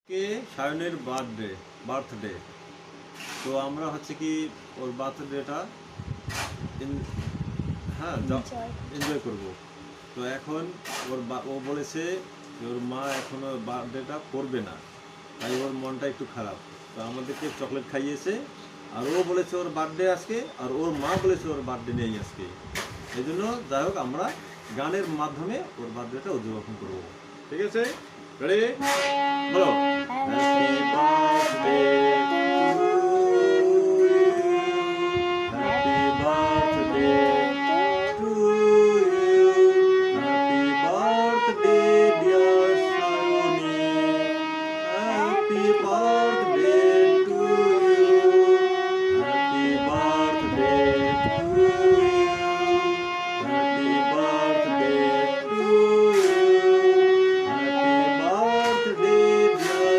কে সায়নের বার্থডে। তো আমরা হচ্ছে কি ওর বার্থডেটা হ্যাঁ এনজয় করব। তো এখন ও বলেছে যে ওর মা এখনো বার্থডেটা করবে না, তাই ওর মনটা একটু খারাপ। তো আমাদেরকে চকলেট খাইয়েছে, আর ও বলেছে ওর বার্থডে আজকে, আর ওর মা বলেছে ওর বার্থডে নেই আজকে। এই জন্য যাই হোক আমরা গানের মাধ্যমে ওর বার্থডেটা উদযাপন করবো। ঠিক আছে, রেডি? বলো happy birthday to you, happy birthday to you, happy birthday dear Sayani, happy birthday.